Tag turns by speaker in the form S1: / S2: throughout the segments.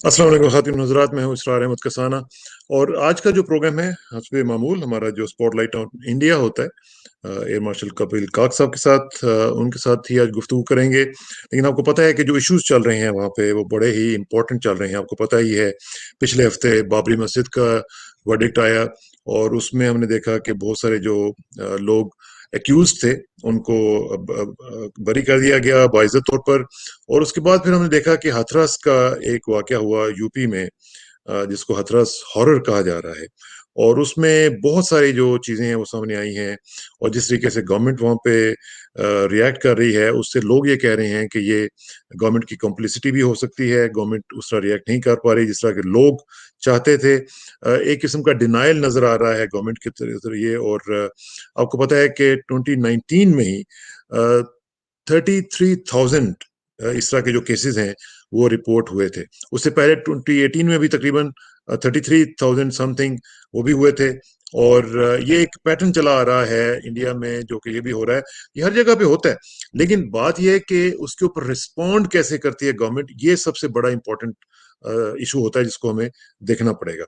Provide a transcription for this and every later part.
S1: अस्सलाम वालेकुम ख़ातिन हज़रात, मैं हूँ इसरार अहमद कसाना। और आज का जो प्रोग्राम है हस्बे मामूल हमारा जो स्पॉटलाइट ऑन इंडिया होता है, एयर मार्शल कपिल काक साहब के साथ, उनके साथ ही आज गुफ्तगू करेंगे। लेकिन आपको पता है कि जो इश्यूज चल रहे हैं वहाँ पे वो बड़े ही इंपॉर्टेंट चल रहे हैं। आपको पता ही है, पिछले हफ्ते बाबरी मस्जिद का वर्डिक्ट आया और उसमें हमने देखा कि बहुत सारे जो लोग एक्यूज थे उनको बरी कर दिया गया बाइज्जत तौर पर। और उसके बाद फिर हमने देखा कि हाथरस का एक वाकया हुआ यूपी में, जिसको हाथरस हॉरर कहा जा रहा है। और उसमें बहुत सारी जो चीज़ें हैं वो सामने आई हैं, और जिस तरीके से गवर्नमेंट वहाँ पे रिएक्ट कर रही है, उससे लोग ये कह रहे हैं कि ये गवर्नमेंट की कॉम्प्लिसिटी भी हो सकती है। गवर्नमेंट उस तरह रिएक्ट नहीं कर पा रही जिस तरह के लोग चाहते थे। एक किस्म का डिनायल नज़र आ रहा है गवर्नमेंट के जरिए। और आपको पता है कि 2019 में ही 33,000 इस तरह के जो केसेस हैं वो रिपोर्ट हुए थे। उससे पहले 2018 में भी तकरीबन 33,000 समथिंग वो भी हुए थे। और ये एक पैटर्न चला आ रहा है इंडिया में, जो कि ये भी हो रहा है, ये हर जगह पे होता है। लेकिन बात ये है कि उसके ऊपर रिस्पॉन्ड कैसे करती है गवर्नमेंट, ये सबसे बड़ा इंपॉर्टेंट इशू होता है जिसको हमें देखना पड़ेगा।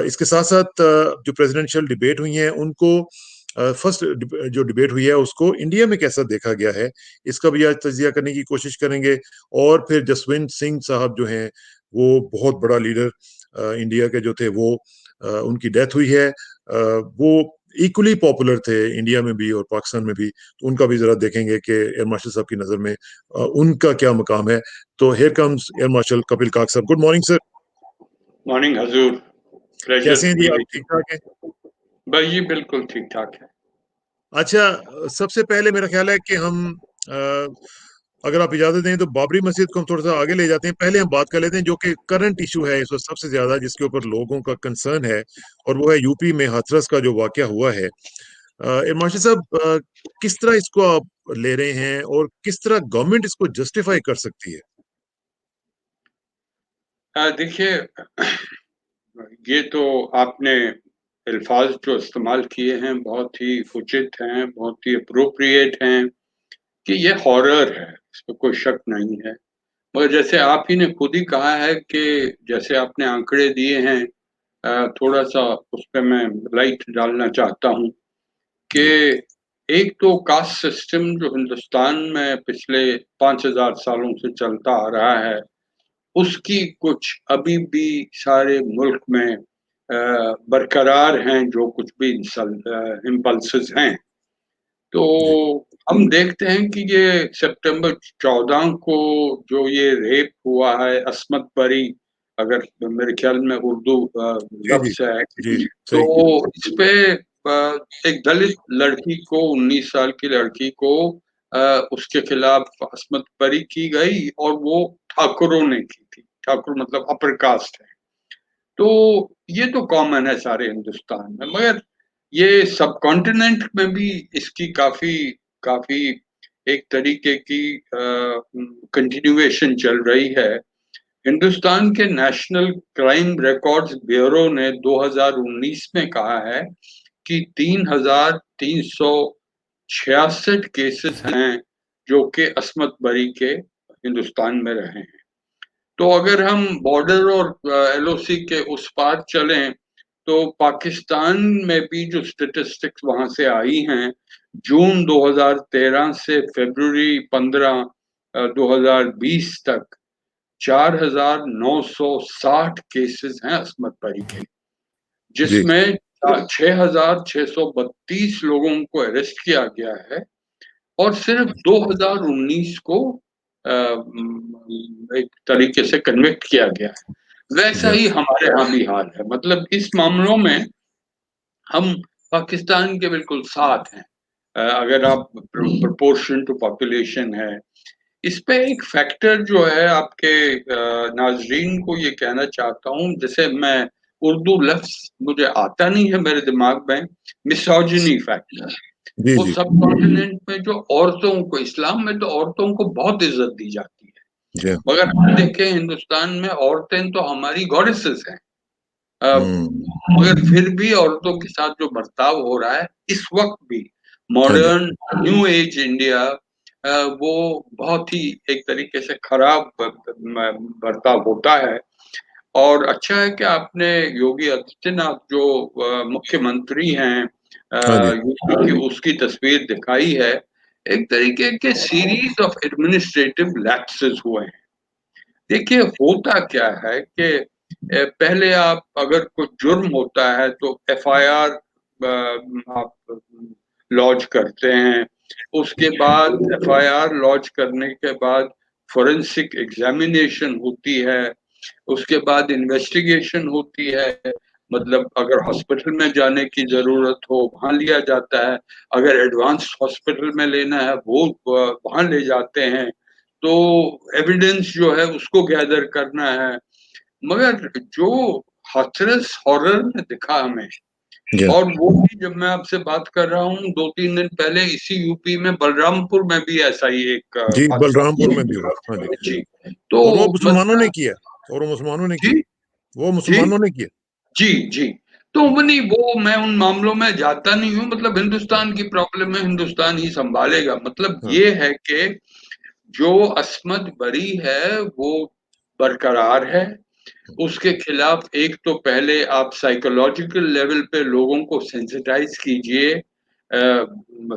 S1: इसके साथ साथ जो प्रेसिडेंशियल डिबेट हुई हैं उनको, फर्स्ट जो डिबेट हुई है उसको इंडिया में कैसा देखा गया है, इसका भी आज तजिया करने की कोशिश करेंगे। और फिर जसवंत सिंह साहब जो हैं, वो बहुत बड़ा लीडर इंडिया के जो थे, वो उनकी डेथ हुई है। वो इक्वली पॉपुलर थे इंडिया में भी और पाकिस्तान में भी, तो उनका भी जरा देखेंगे कि एयर मार्शल साहब की नज़र में उनका क्या मकाम है। तो here comes air marshal Kapil काक साहब। Good morning sir.
S2: मॉर्निंग हजूर, प्लेजर
S1: कैसे हैं
S2: टू
S1: जी
S2: बी
S1: आप,
S2: विद
S1: ठीक
S2: यू।
S1: ठाक हैं?
S2: भाई जी बिल्कुल ठीक ठाक है।
S1: अच्छा, सबसे पहले मेरा ख्याल है कि हम, अ, अगर आप इजाजत दें तो बाबरी मस्जिद को हम थोड़ा सा आगे ले जाते हैं। पहले हम बात कर लेते हैं जो कि करंट इशू है इस वक्त सबसे ज्यादा, जिसके ऊपर लोगों का कंसर्न है, और वो है यूपी में हाथरस का जो वाकया हुआ है। इरमाशी साहब, किस तरह इसको आप ले रहे हैं और किस तरह गवर्नमेंट इसको जस्टिफाई कर सकती है?
S2: देखिए, ये तो आपने अल्फाज जो इस्तेमाल किए हैं बहुत ही उचित हैं, बहुत ही अप्रोप्रिएट हैं कि ये हॉरर है, इसमें कोई शक नहीं है। मगर जैसे आप ही ने खुद ही कहा है कि जैसे आपने आंकड़े दिए हैं, थोड़ा-सा उस पे मैं लाइट डालना चाहता हूँ कि
S1: जी
S2: एक तो कास्ट सिस्टम जो हिंदुस्तान में पिछले 5,000 सालों से चलता आ रहा है, उसकी कुछ अभी भी सारे मुल्क में बरकरार हैं, जो कुछ भी इम्पल्सेस हैं। तो
S1: जी
S2: हम देखते हैं कि ये सितंबर 14 को जो ये रेप हुआ है, अस्मत परी, अगर मेरे ख्याल में उर्दू
S1: जी जी
S2: लफ्ज़ है,
S1: जी।
S2: तो
S1: सही।
S2: इसपे एक दलित लड़की को, 19 साल की लड़की को अ, उसके खिलाफ अस्मत परी की गई और वो ठाकुरों ने की थी। ठाकुर मतलब अपर कास्ट है। तो ये तो कॉमन है सारे हिंदुस्तान में, मगर ये सबकॉन्टिनेंट में भी इसकी काफ़ी काफ़ी एक तरीके की कंटिन्यूएशन चल रही है। हिंदुस्तान के नेशनल क्राइम रिकॉर्ड्स ब्यूरो ने 2019 में कहा है कि 3,366 केसेस हैं जो कि अस्मत बरी के हिंदुस्तान में रहे हैं। तो अगर हम बॉर्डर और एलओसी के उस पार चलें, तो पाकिस्तान में भी जो स्टैटिस्टिक्स वहाँ से आई हैं, जून 2013 से फ़रवरी 15 2020 तक 4,960 केसेस हैं अस्मत परी के,
S1: जी
S2: जिसमें 6,632 लोगों को अरेस्ट किया गया है और सिर्फ 2019 को एक तरीके से कन्विक्ट किया गया है। वैसा
S1: जी
S2: ही हमारे यहाँ भी हाल है। मतलब इस मामलों में हम पाकिस्तान के बिल्कुल साथ हैं। अगर आप प्रोपोर्शन टू पॉपुलेशन है, इस पे एक फैक्टर जो है आपके नाज़रीन को ये कहना चाहता हूँ, जैसे मैं उर्दू लफ्ज़ मुझे आता नहीं है मेरे दिमाग में, मिसोजिनी फैक्टर।
S1: जी
S2: वो
S1: जी
S2: सबकॉन्टिनेंट में जो औरतों को, इस्लाम में तो औरतों को बहुत इज़्ज़त दी जाती है।
S1: जी।
S2: मगर हम देखें हिंदुस्तान में औरतें तो हमारी गॉडेसेस हैं।
S1: हम्म।
S2: मगर फिर भी औरतों के साथ जो बर्ताव हो रहा है, इस वक़्त भी
S1: हाँ जी।
S2: मॉडर्न न्यू एज इंडिया वो बहुत ही एक तरीके से खराब बर्ताव होता है। और अच्छा है कि आपने योगी आदित्यनाथ जो मुख्यमंत्री हैं
S1: हाँ जी।
S2: यूपी की, उसकी तस्वीर दिखाई है। एक तरीके के सीरीज ऑफ एडमिनिस्ट्रेटिव लैप्सेस हुए हैं। देखिए होता क्या है कि पहले आप अगर कुछ जुर्म होता है तो एफआईआर आप लॉन्च करते हैं। उसके बाद एफआईआर लॉन्च करने के बाद फोरेंसिक एग्जामिनेशन होती है। उसके बाद इन्वेस्टिगेशन होती है। मतलब अगर हॉस्पिटल में जाने की जरूरत हो वहां लिया जाता है। अगर एडवांस हॉस्पिटल में लेना है वो वहां ले जाते हैं। तो एविडेंस जो है उसको गैदर करना है। मगर जो हाथरस हॉरर में दिखा हमें,
S1: जी
S2: और वो भी जब मैं आपसे बात कर रहा हूँ 2-3 दिन पहले इसी यूपी में बलरामपुर में भी ऐसा ही एक
S1: जी,
S2: हादसा
S1: बलरामपुर में भी हुआ। हाँ जी।
S2: हुआ। जी। तो
S1: और वो मुसलमानों ने
S2: मतलब
S1: किया। और वो मुसलमानों ने
S2: जी
S1: किया। वो
S2: जी
S1: मुसलमानों ने किया।
S2: जी जी। तो वो नहीं, वो मैं उन मामलों में जाता नहीं हूँ। मतलब हिंदुस्तान की प्रॉब्लम है, हिंदुस्तान ही संभालेगा। मतलब
S1: हाँ।
S2: ये है कि जो अस्मद बरी है वो बरकरार है। उसके खिलाफ एक तो पहले आप साइकोलॉजिकल लेवल पे लोगों को सेंसिटाइज कीजिए।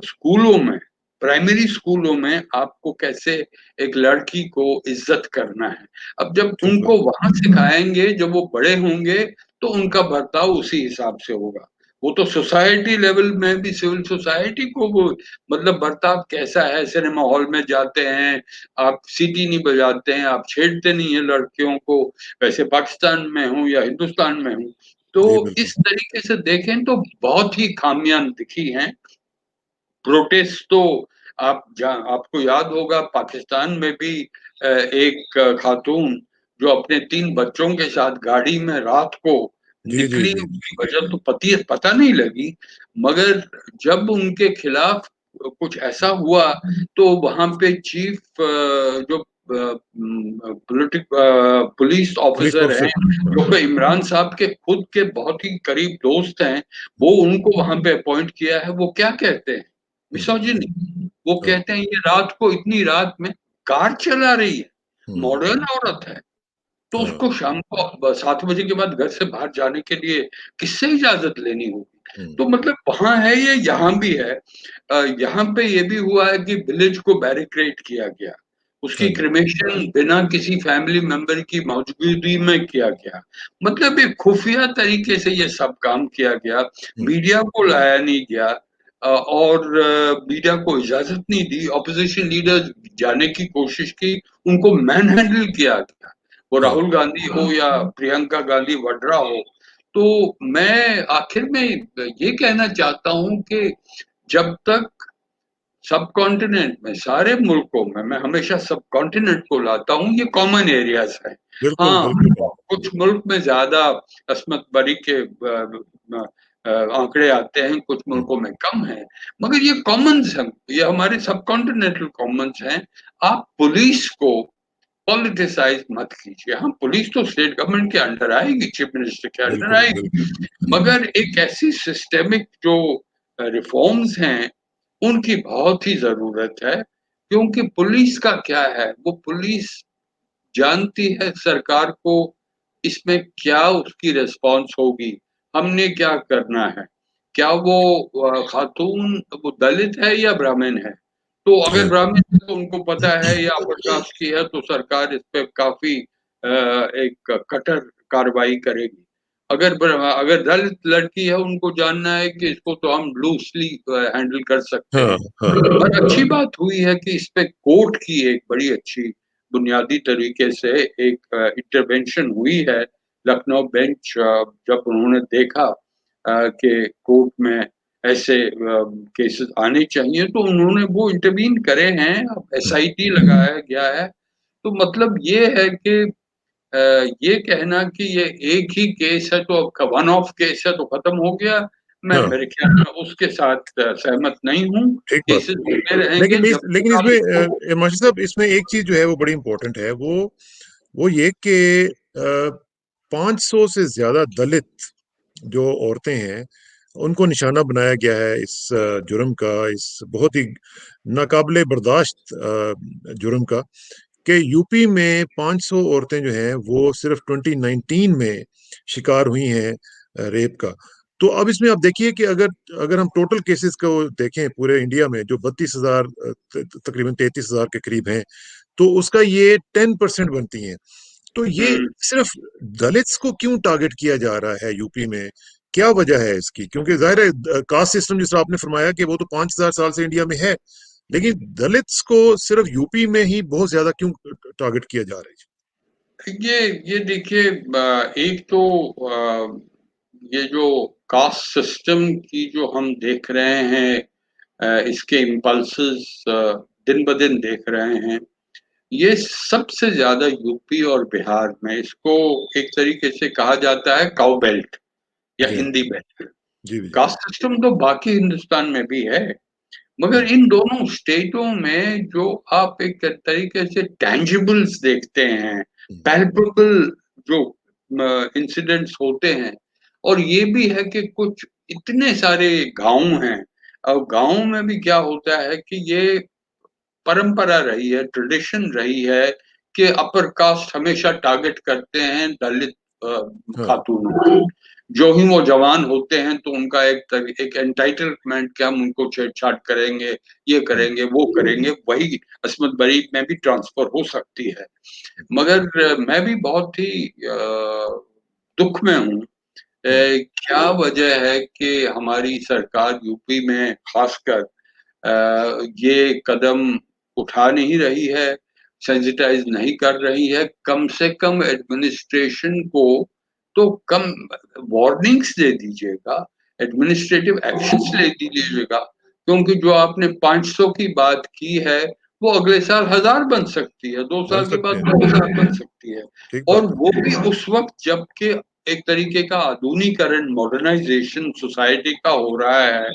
S2: स्कूलों में, प्राइमरी स्कूलों में आपको कैसे एक लड़की को इज्जत करना है। अब जब
S1: ठीक बात।
S2: उनको वहां सिखाएंगे, जब वो बड़े होंगे तो उनका बर्ताव उसी हिसाब से होगा। वो तो सोसाइटी लेवल में भी, सिविल सोसाइटी को वो मतलब बर्ताव कैसा है, सिनेमा हॉल में जाते हैं आप सीटी नहीं बजाते हैं, आप छेड़ते नहीं है लड़कियों को, वैसे पाकिस्तान में हूँ या हिंदुस्तान में हूँ। तो
S1: जी बिल्कुल।
S2: इस तरीके से देखें तो बहुत ही खामियां दिखी हैं। प्रोटेस्ट तो आपको याद होगा पाकिस्तान में भी एक खातून जो अपने 3 बच्चों के साथ गाड़ी में रात को
S1: जी जी
S2: निकली,
S1: जी।
S2: उसकी वजह तो पता नहीं लगी। मगर जब उनके खिलाफ कुछ ऐसा हुआ तो वहां पे चीफ जो पुलिस
S1: पुलिस
S2: ऑफिसर हैं,
S1: ऑफिसर। हाँ।
S2: जो कि इमरान साहब के खुद के बहुत ही करीब दोस्त हैं, वो उनको वहां पे अपॉइंट किया है। वो क्या कहते हैं?
S1: हम्म,
S2: मिसोजिनी। वो
S1: हाँ।
S2: कहते हैं ये रात को, इतनी रात में कार चला रही है,
S1: हम्म,
S2: मॉडर्न औरत है, तो
S1: हाँ।
S2: उसको शाम को 7 बजे के बाद घर से बाहर जाने के लिए किससे इजाजत लेनी होगी?
S1: हम्म,
S2: तो मतलब वहां है ये, यहाँ भी है। यहाँ पे ये भी हुआ है कि विलेज को बैरिकेड किया गया, उसकी
S1: हाँ जी।
S2: क्रिमेशन बिना किसी फैमिली मेंबर की मौजूदगी में किया गया। मतलब एक खुफिया तरीके से ये सब काम किया गया।
S1: हम्म,
S2: मीडिया को लाया नहीं गया। और मीडिया को इजाजत नहीं दी। ऑपोजिशन लीडर जाने की कोशिश की, उनको मैन हैंडल किया गया, वो
S1: हाँ।
S2: राहुल गांधी हो या प्रियंका गांधी वड्रा हो। तो मैं आखिर में ये कहना चाहता हूं कि जब तक सब कॉन्टिनेंट में, सारे मुल्कों में, मैं हमेशा सब कॉन्टिनेंट को लाता हूँ, ये कॉमन एरियाज है।
S1: बिल्कुल
S2: हाँ,
S1: बिल्कुल।
S2: कुछ मुल्क में ज्यादा अस्मत बरी के आंकड़े आते हैं, कुछ
S1: हम्म,
S2: मुल्कों में कम है। मगर ये कॉमन्स हैं, ये हमारे सब कॉन्टिनेंटल कॉमन्स हैं। आप पुलिस को पॉलिटिसाइज मत कीजिए। हाँ, पुलिस तो स्टेट गवर्नमेंट के अंडर आएगी, चीफ मिनिस्टर के अंडर
S1: बिल्कुल
S2: आएगी।
S1: बिल्कुल।
S2: मगर एक ऐसी सिस्टेमिक जो रिफॉर्म्स हैं, उनकी बहुत ही जरूरत है। क्योंकि पुलिस का क्या है, वो पुलिस जानती है सरकार को इसमें क्या उसकी रिस्पॉन्स होगी, हमने क्या करना है। क्या वो खातून वो दलित है या ब्राह्मण है? तो अगर
S1: हाँ।
S2: ब्राह्मण है तो उनको पता है या अपर कास्ट की है तो सरकार इस पे काफी एक कठोर कार्रवाई करेगी। अगर दलित लड़की है, उनको जानना है कि इसको तो हम लूजली हैंडल कर सकते
S1: हाँ।
S2: हैं।
S1: हाँ।
S2: और अच्छी बात हुई है कि इस पे कोर्ट की एक बड़ी अच्छी बुनियादी तरीके से एक इंटरवेंशन हुई है। लखनऊ बेंच जब उन्होंने देखा कि कोर्ट में ऐसे केसेस आने चाहिए, तो उन्होंने वो इंटरवीन करे हैं। अब
S1: हम्म,
S2: एसआईटी लगाया गया है। तो मतलब ये है कि अ, ये कहना कि ये एक ही केस है तो अब वन ऑफ केस है तो खत्म हो गया, मैं
S1: हाँ।
S2: मेरे ख्याल में उसके साथ सहमत नहीं हूँ।
S1: ठीक बात।
S2: केसेस होते रहेंगे जब
S1: लेकिन
S2: तक आप
S1: इसमें
S2: इसको।
S1: मास्टर साहब, इसमें एक चीज जो है वो बड़ी इंपॉर्टेंट है। वो ये कि 500 से ज्यादा दलित जो औरतें हैं उनको निशाना बनाया गया है इस जुर्म का, इस बहुत ही नाकाबिले बर्दाश्त जुर्म का, कि यूपी में 500 औरतें जो हैं वो सिर्फ 2019 में शिकार हुई हैं रेप का। तो अब इसमें आप देखिए कि अगर अगर हम टोटल केसेस को देखें पूरे इंडिया में, जो 32,000 तकरीबन 33,000 के करीब हैं, तो उसका ये 10% बनती हैं। तो ये
S2: हम्म।
S1: सिर्फ दलित्स को क्यों टारगेट किया जा रहा है यूपी में? क्या वजह है इसकी? क्योंकि जाहिर है कास्ट सिस्टम जिस तरह आपने फरमाया कि वो तो 5,000 साल से इंडिया में है, लेकिन दलित्स को सिर्फ यूपी में ही बहुत ज्यादा क्यों टारगेट किया जा रहा है?
S2: ये देखिए, एक तो ये जो कास्ट सिस्टम की जो हम देख रहे हैं, इसके इम्पल्सेस दिन ब दिन देख रहे हैं, ये सबसे ज्यादा यूपी और बिहार में, इसको एक तरीके से कहा जाता है काउ बेल्ट या
S1: जी
S2: हिंदी बेल्ट।
S1: जी जी।
S2: कास्ट सिस्टम तो बाकी हिंदुस्तान में भी है, मगर
S1: हम्म,
S2: इन दोनों स्टेटों में जो आप एक तरीके से टैंजिबल्स देखते हैं,
S1: हम्म,
S2: पैल्पेबल जो इंसिडेंट्स होते हैं, और ये भी है कि कुछ इतने सारे गांव हैं, और गांव में भी क्या होता है कि ये परंपरा रही है, ट्रेडिशन रही है कि अपर कास्ट हमेशा टारगेट करते हैं दलित
S1: हाँ
S2: खातूनों को। जो ही वो जवान होते हैं तो उनका एक एंटाइटलमेंट कि हम उनको छेड़छाड़ करेंगे, ये
S1: हाँ
S2: करेंगे, वो करेंगे, वही अस्मत बरी में भी ट्रांसफर हो सकती है। मगर मैं भी बहुत ही दुख में हूँ।
S1: हाँ
S2: क्या वजह है कि हमारी सरकार यूपी में खासकर ये कदम उठा नहीं रही है, सेंसिटाइज नहीं कर रही है। कम से कम एडमिनिस्ट्रेशन को तो कम वार्निंग्स दे दीजिएगा, एडमिनिस्ट्रेटिव एक्शंस ले दीजिएगा, क्योंकि जो आपने 500 की बात की है, वो अगले साल 1000 बन सकती है, 2
S1: बन
S2: साल के
S1: सकते
S2: बाद
S1: हैं।
S2: 2000 बन सकती है।
S1: ठीक
S2: और
S1: बात है।
S2: वो भी उस वक़्त जबकि एक तरीके का आधुनिकीकरण, मॉडर्नाइज़ेशन सोसाइटी का हो रहा है।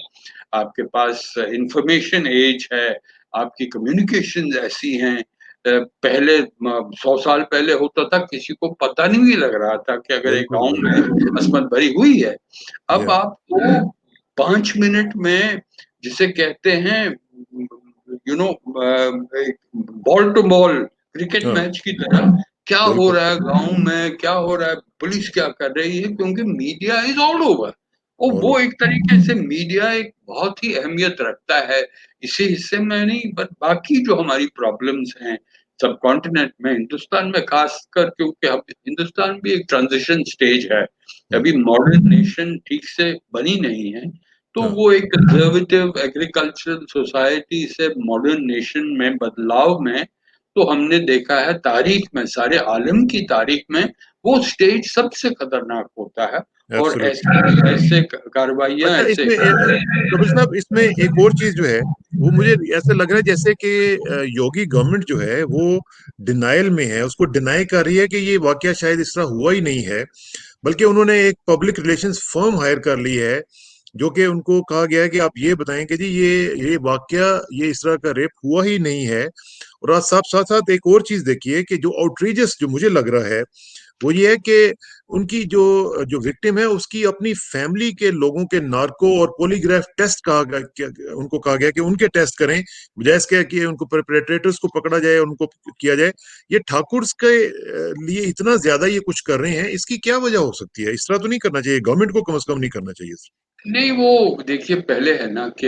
S2: आपके पास इंफॉर्मेशन एज है, आपकी कम्युनिकेशंस ऐसी हैं। पहले 100 साल पहले होता था, किसी को पता नहीं भी लग रहा था कि अगर एक
S1: बिल्कुल
S2: गाँव
S1: बिल्कुल।
S2: में असँमत बरी हुई है। अब
S1: या
S2: आपको 5 मिनट में, जिसे कहते हैं एक बॉल टू बॉल क्रिकेट
S1: हाँ
S2: मैच की तरह, क्या हो
S1: बिल्कुल।
S2: रहा है गाँव में, क्या हो रहा है, पुलिस क्या कर रही है, क्योंकि मीडिया इज़ ऑल ओवर। और
S1: ऑल
S2: वो
S1: ओवर।
S2: एक तरीके से मीडिया एक बहुत ही अहमियत रखता है। इसी हिस्से में नहीं, बट बाकी जो हमारी प्रॉब्लम्स हैं सबकॉन्टिनेंट में, हिंदुस्तान में खासकर, क्योंकि अब हिंदुस्तान भी एक ट्रांजिशन स्टेज है, अभी मॉडर्न नेशन ठीक से बनी नहीं है। तो
S1: हाँ
S2: वो एक कंजर्वेटिव एग्रीकल्चरल सोसाइटी से मॉडर्न नेशन में बदलाव में, तो हमने देखा है तारीख में, सारे आलम की तारीख में, वो स्टेज सबसे खतरनाक होता है। और
S1: एब्सोल्युटली।
S2: ऐसे ऐसे कार्रवाइयाँ,
S1: अच्छा,
S2: ऐसे
S1: इसमें कपिल साहब, इसमें एक और चीज जो है, वो मुझे ऐसा लग रहा है जैसे कि योगी गवर्नमेंट जो है वो डिनायल में है, उसको डिनाई कर रही है कि ये वाकया शायद इस तरह हुआ ही नहीं है। बल्कि उन्होंने एक पब्लिक रिलेशंस फर्म हायर कर ली है, जो कि उनको कहा गया है कि आप ये बताएं कि जी ये वाकया, ये इस तरह का रेप हुआ ही नहीं है। और आज साथ साथ साथ एक और चीज देखिए कि जो आउटरीचस जो मुझे लग रहा है, वो ये है कि उनकी जो जो विक्टिम है उसकी अपनी फैमिली के लोगों के नार्को और पॉलीग्राफ टेस्ट कहा गया, उनको कहा गया कि उनके टेस्ट करें, बजाय इसके कि उनको परपेट्रेटर्स को पकड़ा जाए, उनको किया जाए। ये ठाकुर्स के लिए इतना ज्यादा ये कुछ कर रहे हैं, इसकी क्या वजह हो सकती है? इस तरह तो नहीं करना चाहिए, गवर्नमेंट को कम से कम नहीं करना चाहिए।
S2: नहीं, वो देखिए पहले है ना कि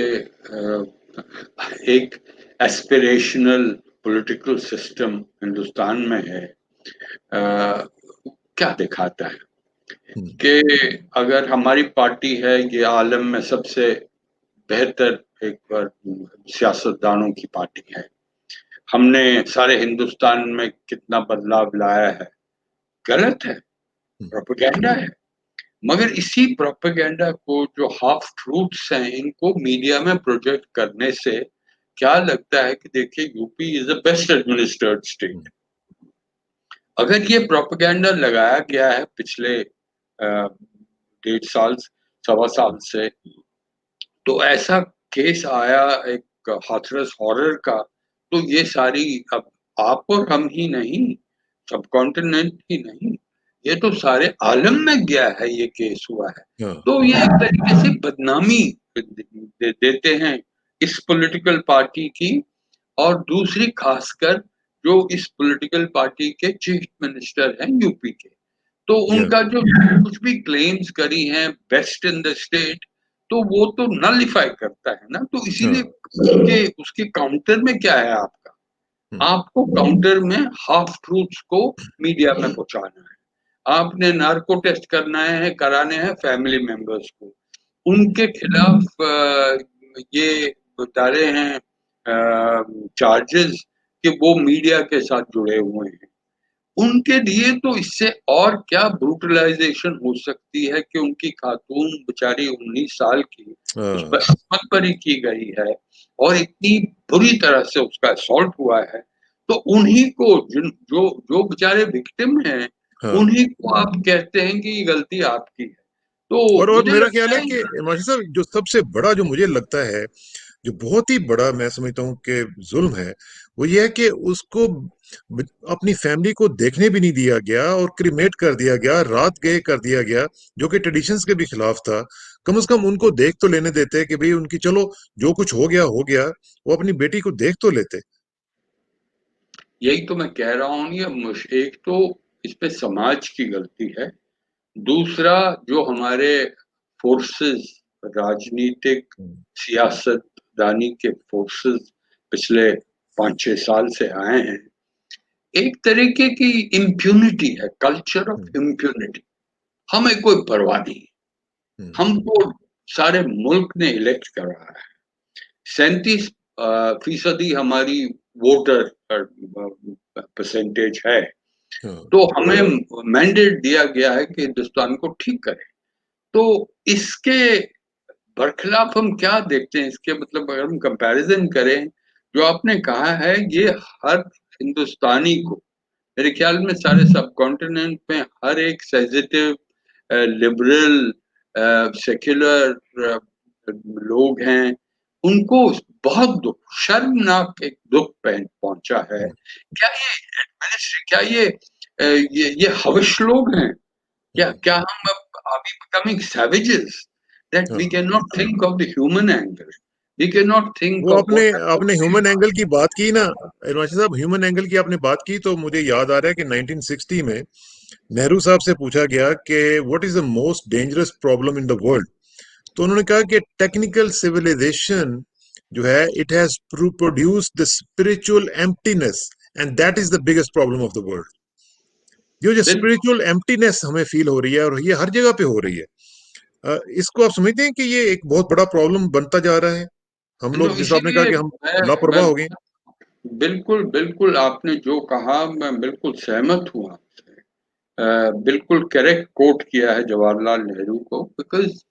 S2: एक एस्पिरेशनल पॉलिटिकल सिस्टम हिंदुस्तान में है। क्या दिखाता है
S1: हम्म,
S2: कि अगर हमारी पार्टी है, ये आलम में सबसे बेहतर एक बार सियासतदानों की पार्टी है। हमने सारे हिंदुस्तान में कितना बदलाव लाया है। गलत है,
S1: हम्म,
S2: प्रोपेगेंडा है। मगर इसी प्रोपेगेंडा को, जो हाफ ट्रूथ्स हैं, इनको मीडिया में प्रोजेक्ट करने से क्या लगता है कि देखिए UP is the best administrated
S1: hmm,
S2: state. अगर ये प्रोपेगेंडा लगाया गया है पिछले 1.5 साल, सवा साल से, तो ऐसा केस आया एक हाथरस हॉरर का, तो ये सारी, अब आप और हम ही नहीं, सबकॉन्टिनेंट ही नहीं, ये तो सारे आलम में गया है, ये केस हुआ है।
S1: हाँ,
S2: तो ये एक तरीके से बदनामी देते हैं इस पॉलिटिकल पार्टी की, और दूसरी खासकर जो इस पॉलिटिकल पार्टी के चीफ मिनिस्टर हैं यूपी के, तो
S1: या
S2: उनका जो कुछ भी क्लेम्स करी हैं बेस्ट इन द स्टेट, तो वो तो नलिफाई करता है ना। तो
S1: हाँ,
S2: इसीलिए उसके काउंटर में क्या है आपका,
S1: हुँ,
S2: आपको काउंटर में हाफ ट्रूथ्स को मीडिया में पहुंचाना है। आपने नार्को टेस्ट करना है, कराने हैं फैमिली मेंबर्स को,
S1: हुँ,
S2: उनके खिलाफ ये डाले हैं चार्जेस कि वो मीडिया के साथ जुड़े हुए हैं। उनके लिए तो इससे और क्या ब्रूटलाइजेशन हो सकती है कि उनकी खातून बेचारी 19 साल की, उस पर
S1: हाँ,
S2: अमल बरी की गई है और इतनी बुरी तरह से उसका असॉल्ट हुआ है। तो उन्हीं को जो जो बेचारे विक्टिम हैं,
S1: हाँ।
S2: उन्हीं को आप कहते हैं कि ये गलती आपकी है। तो
S1: और
S2: मुझे
S1: मेरा ख्याल
S2: लगता
S1: है
S2: है
S1: कि मास्टर साहब, जो सबसे बड़ा जो मुझे लगता है, जो बहुत ही बड़ा मैं समझता हूँ कि जुल्म है, वो ये है कि उसको अपनी फैमिली को देखने भी नहीं दिया गया और क्रिमेट कर दिया गया, रात गए कर दिया गया, जो कि ट्रेडिशंस के भी खिलाफ था। कम से कम उनको देख तो लेने देते कि भाई उनकी, चलो जो कुछ हो गया, वो अपनी बेटी को देख तो लेते।
S2: यही तो मैं कह रहा हूँ, एक तो इस पे समाज की गलती है, दूसरा जो हमारे फोर्सेस, राजनीतिक
S1: हम्म,
S2: सियासतदानी के फोर्सेस पिछले 5-6 साल से आए हैं, एक तरीके की इम्प्यूनिटी है, कल्चर ऑफ
S1: हम्म,
S2: इम्प्यूनिटी। हमें कोई परवाह नहीं,
S1: हम्म,
S2: हमको सारे मुल्क ने इलेक्ट करा है, 37% हमारी वोटर परसेंटेज है,
S1: हाँ,
S2: तो हमें मैंडेट दिया गया है कि हिंदुस्तान को ठीक करें। तो इसके बरखिलाफ हम क्या देखते हैं, इसके मतलब अगर हम कंपैरिजन करें, जो आपने कहा है ये हर हिंदुस्तानी को, मेरे ख्याल में सारे सब कॉन्टिनेंट में हर एक सेंसिटिव, लिबरल, सेक्युलर लोग हैं, उनको बहुत दुख, शर्मनाक एक दुख पहुंचा है।
S1: हम्म,
S2: क्या ये एडमिनिस्ट्रेशन, क्या ये हवश लोग हैं? क्या
S1: हाँ,
S2: क्या हम अब are we becoming savages that we
S1: हाँ।
S2: cannot think of the human angle? We cannot think
S1: वो
S2: of
S1: आपने
S2: what
S1: आपने ह्यूमन एंगल की बात की ना, हिमाचल साहब, ह्यूमन एंगल की आपने बात की तो मुझे याद आ रहा है कि 1960 में नेहरू साहब से पूछा गया कि what is the most dangerous problem in the world, तो उन्होंने कहा कि टेक्निकल सिविलाइजेशन जो है, it has produce the spiritual emptiness, and that is the biggest problem of the world. ये जो
S2: बिल्कुल।
S1: स्पिरिचुअल एम्प्टीनेस हमें फील हो रही है और ये हर जगह पे हो रही है, इसको आप समझते हैं कि ये एक बहुत बड़ा प्रॉब्लम बनता जा रहा है? हम
S2: तो
S1: लोग, जैसे आपने कहा
S2: इसीलिए
S1: कि हम
S2: मैं
S1: लापरवाह हो गए।
S2: बिल्कुल बिल्कुल आपने जो कहा मैं बिल्कुल सहमत हूँ आपसे। बिल्कुल करेक्ट कोट किया है जवाहरलाल नेहरू को, बिकॉज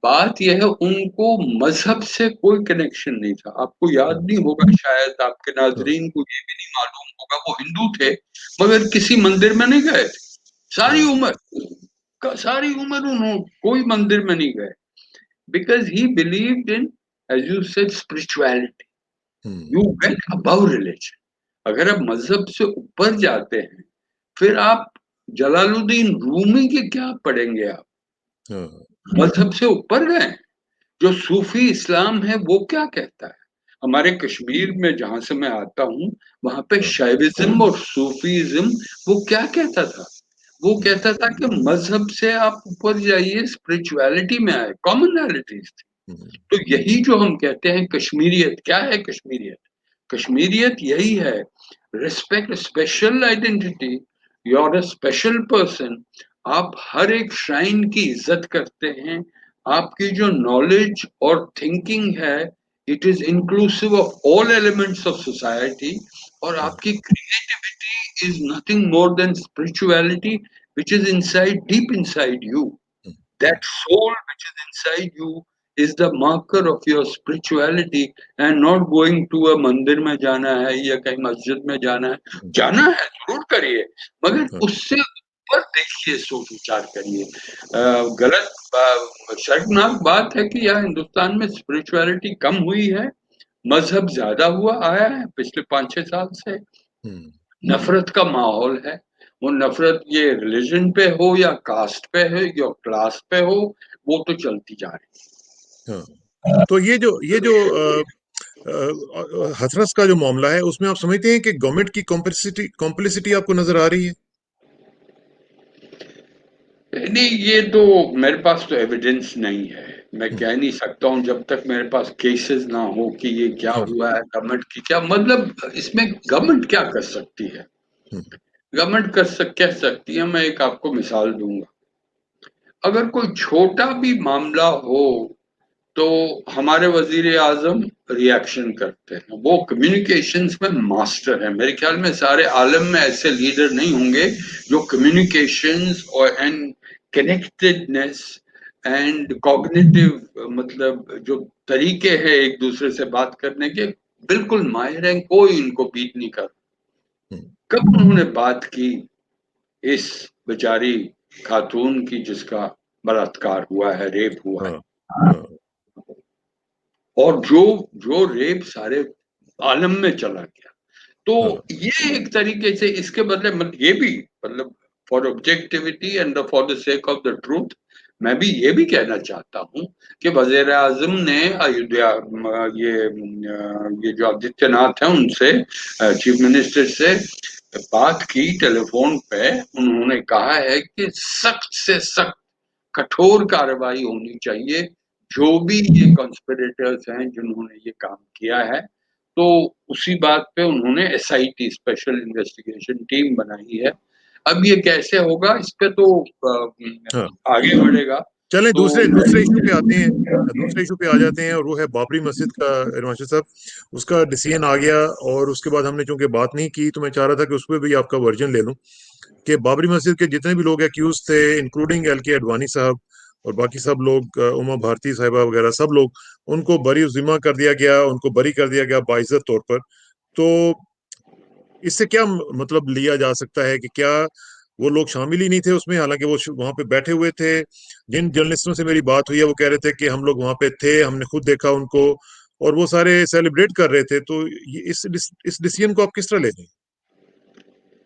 S2: बात यह है उनको मजहब से कोई कनेक्शन नहीं था। आपको याद
S1: हाँ,
S2: नहीं होगा, शायद आपके
S1: हाँ,
S2: नाजरीन को ये भी नहीं मालूम होगा, वो हिंदू थे मगर किसी मंदिर में नहीं गए थे। सारी
S1: हाँ,
S2: उम्र, सारी उम्र उन्होंने कोई मंदिर में नहीं गए, because he believed in, as you said, spirituality.
S1: Hmm,
S2: you went above religion. अगर आप मजहब से ऊपर जाते हैं, फिर आप जलालुद्दीन रूमी के क्या पढ़ेंगे आप,
S1: हाँ,
S2: मजहब से ऊपर गए। जो सूफी इस्लाम है वो क्या कहता है, हमारे कश्मीर में जहां से मैं आता हूँ, वहां पे
S1: हाँ,
S2: शैविज्म और सूफीज्म, वो क्या कहता था, वो
S1: हम्म,
S2: कहता था कि मजहब से आप ऊपर जाइए, स्पिरिचुअलिटी में आए, कॉमनैलिटीज थी।
S1: हम्म,
S2: तो यही जो हम कहते हैं कश्मीरियत, क्या है कश्मीरियत? कश्मीरियत यही है, respect special identity, you are a special person. आप हर एक श्राइन की इज्जत करते हैं, आपकी जो नॉलेज और थिंकिंग है, it is inclusive of all elements of society, और
S1: हम्म,
S2: आपकी creativity is nothing more than spirituality which is inside, deep inside you.
S1: Hmm,
S2: That soul which is inside you is the marker of your spirituality, and not going to a मंदिर में जाना है या कहीं मस्जिद में जाना है।
S1: हम्म,
S2: जाना है जरूर करिए, मगर
S1: हाँ,
S2: उससे ऊपर देखिए, सोच विचार करिए। शर्मनाक बात है कि यहाँ हिंदुस्तान में स्पिरिचुअलिटी कम हुई है, मजहब ज्यादा हुआ आया है पिछले 5-6 साल से,
S1: हम्म,
S2: नफरत का माहौल है। वो नफरत ये रिलीजन पे हो या कास्ट पे है या क्लास पे हो, वो तो चलती जा रही
S1: हाँ, तो ये जो हाथरस का जो मामला है, उसमें आप समझते हैं कि गवर्नमेंट की कॉम्प्लिसिटी आपको नजर आ रही है?
S2: है। नहीं, ये तो मेरे पास तो एविडेंस नहीं है, मैं
S1: हम्म,
S2: कह नहीं सकता हूँ जब तक मेरे पास केसेस ना हो कि ये क्या
S1: हाँ जी।
S2: हुआ है, गवर्नमेंट की क्या मतलब, इसमें गवर्नमेंट क्या कर सकती है।
S1: हम्म,
S2: गवर्नमेंट कह सकती है, मैं एक आपको मिसाल दूंगा। अगर कोई छोटा भी मामला हो तो हमारे वजीर आजम रिएक्शन करते हैं, वो कम्युनिकेशंस में मास्टर है। मेरे ख्याल में सारे आलम में ऐसे लीडर नहीं होंगे जो कम्युनिकेशंस और एंड कनेक्टेडनेस एंड कॉग्निटिव, मतलब जो तरीके हैं एक दूसरे से बात करने के, बिल्कुल माहिर हैं, कोई इनको बीट नहीं कर।
S1: हम्म,
S2: कब उन्होंने बात की इस बेचारी खातून की जिसका बलात्कार हुआ है, रेप हुआ
S1: हाँ
S2: है,
S1: हाँ
S2: और जो जो रेप सारे आलम में चला गया। तो
S1: हाँ
S2: ये एक तरीके से इसके बदले ये भी मतलब for objectivity and for the sake of the truth, मैं भी ये भी कहना चाहता हूँ कि वजीर आजम ने अयोध्या ये जो आदित्यनाथ है उनसे, चीफ मिनिस्टर से बात की टेलीफोन पे। उन्होंने कहा है कि सख्त से सख्त कठोर कार्रवाई होनी चाहिए,
S1: हम्म,
S2: जो भी ये कॉन्स्पिरेटर्स हैं जिन्होंने ये काम किया है। तो उसी बात पे उन्होंने एसआईटी, स्पेशल इन्वेस्टिगेशन टीम बनाई है। अब ये कैसे होगा इस पे तो
S1: हाँ।
S2: आगे बढ़ेगा।
S1: चलें,
S2: तो
S1: दूसरे दूसरे इशू पे आते हैं। दूसरे इशू पे आ जाते हैं, और वो है बाबरी मस्जिद का। हिमांशु साहब, उसका डिसीजन आ गया, और उसके बाद हमने चूंकि बात नहीं की, तो मैं चाह रहा था कि उस पर भी आपका वर्जन ले लूं कि बाबरी मस्जिद के जितने भी लोग एक्यूज थे, इंक्लूडिंग एल के अडवाणी साहब और बाकी सब लोग, उमा भारती साहिबा वगैरह सब लोग, उनको बरी जिम्मा कर दिया गया, उनको बरी कर दिया गया बाइज्जत तौर पर। तो इससे क्या मतलब लिया जा सकता है कि क्या वो लोग शामिल ही नहीं थे उसमें, हालांकि वो वहां पे बैठे हुए थे? जिन जर्नलिस्टों से मेरी बात हुई है, वो कह रहे थे कि हम लोग वहां पे थे, हमने खुद देखा उनको, और वो सारे सेलिब्रेट कर रहे थे। तो इस डिसीजन को आप किस तरह लेते हैं?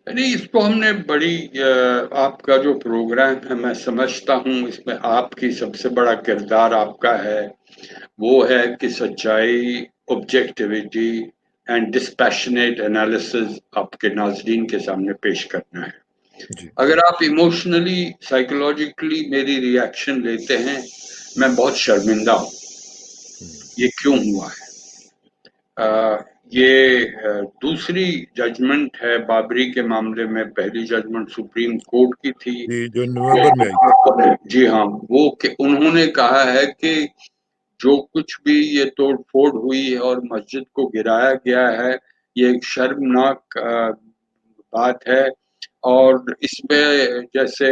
S2: नहीं, इसको हमने बड़ी आपका जो प्रोग्राम है मैं समझता हूँ, इसमें आपकी सबसे बड़ा किरदार आपका है, वो है कि सच्चाई, ऑब्जेक्टिविटी एंड डिस्पैशनेट एनालिसिस आपके नाजरीन के सामने पेश करना है।
S1: जी।
S2: अगर आप इमोशनली, साइकोलॉजिकली मेरी रिएक्शन लेते हैं, मैं बहुत शर्मिंदा हूँ।
S1: हम्म,
S2: ये क्यों हुआ है? ये दूसरी जजमेंट है बाबरी के मामले में। पहली जजमेंट सुप्रीम कोर्ट की थी।
S1: जी, जो नवंबर में आई थी।
S2: जी हाँ, वो उन्होंने कहा है कि जो कुछ भी ये तोड़ फोड़ हुई है और मस्जिद को गिराया गया है, ये एक शर्मनाक बात है। और इसमें जैसे